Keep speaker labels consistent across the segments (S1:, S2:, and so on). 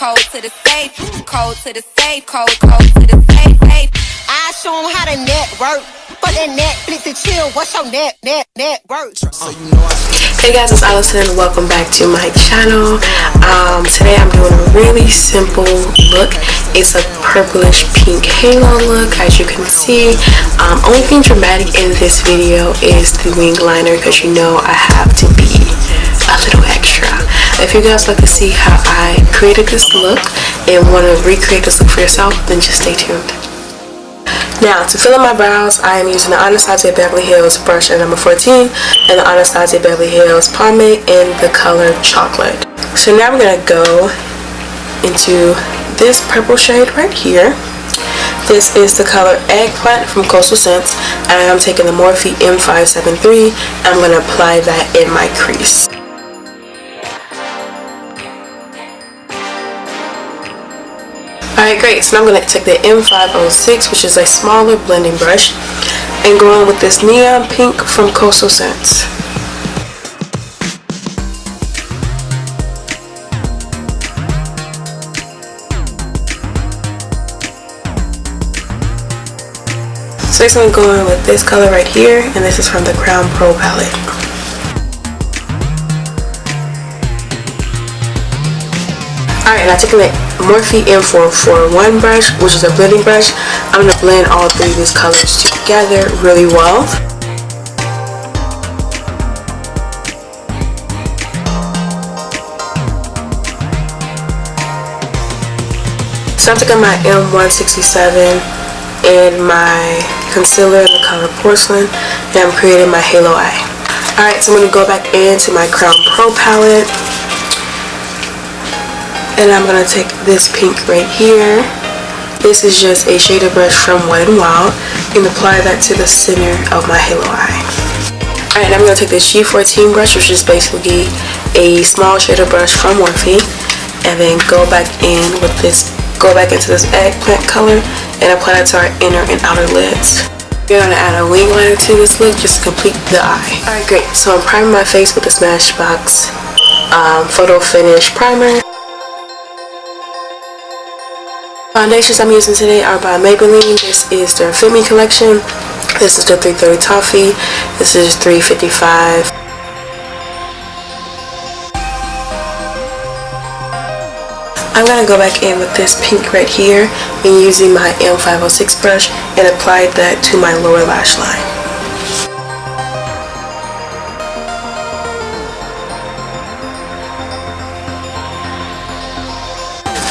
S1: cold to the safe, cold to the safe, cold to the safe, safe. I show them how to network. For that Netflix and chill, what's your net worth?
S2: Hey guys, it's Allison. Welcome back to my channel. Today I'm doing a really simple look. It's a purplish pink halo look, as you can see. Only thing dramatic in this video is the wing liner, because you know I have to be a little extra. If you guys like to see how I created this look and want to recreate this look for yourself, then just stay tuned. Now, to fill in my brows, I am using the Anastasia Beverly Hills brush in number 14 and the Anastasia Beverly Hills pomade in the color chocolate. So now we're going to go into this purple shade right here. This is the color Eggplant from Coastal Scents, and I'm taking the Morphe M573. I'm going to apply that in my crease. Alright, great. So now I'm going to take the M506, which is a smaller blending brush, and go in with this neon pink from Coastal Scents. So next I'm going to go in with this color right here, and this is from the Crown Pro palette. Alright, now taking the Morphe M441 brush, which is a blending brush, I'm going to blend all three of these colors together really well. So I'm taking my M167 and my concealer in the color Porcelain, and I'm creating my halo eye. Alright, so I'm going to go back into my Crown Pro palette. And I'm going to take this pink right here. This is just a shader brush from Wet n Wild, and apply that to the center of my halo eye. Alright, now I'm going to take this G14 brush, which is basically a small shader brush from Morphe, and then go back into this Eggplant color and apply that to our inner and outer lids. We're going to add a wing liner to this look just to complete the eye. Alright, great. So I'm priming my face with the Smashbox Photo Finish Primer. Foundations I'm using today are by Maybelline. This is their Fit Me collection. This is the 330 Toffee. This is 355. I'm going to go back in with this pink right here and using my M506 brush and apply that to my lower lash line.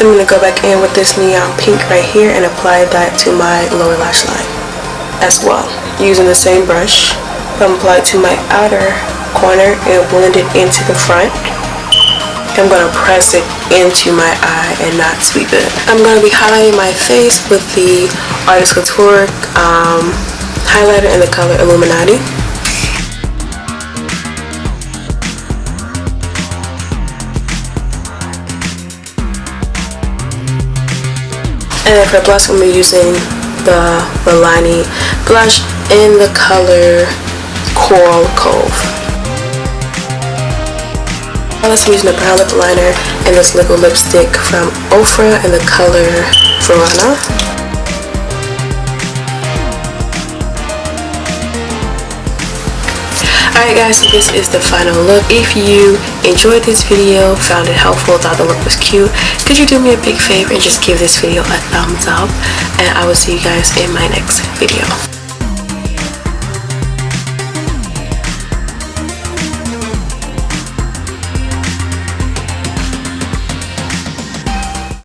S2: I'm going to go back in with this neon pink right here and apply that to my lower lash line as well. Using the same brush, I'm apply it to my outer corner and blend it into the front. I'm going to press it into my eye and not sweep it. I'm going to be highlighting my face with the Artist Couture highlighter in the color Illuminati. And then for blush, I'm going to be using the Milani blush in the color Coral Cove. I'm using a brown lip liner and this liquid lipstick from Ofra in the color Verona. Alright guys, so this is the final look. If you enjoyed this video, found it helpful, thought the look was cute, could you do me a big favor and just give this video a thumbs up? And I will see you guys in my next video.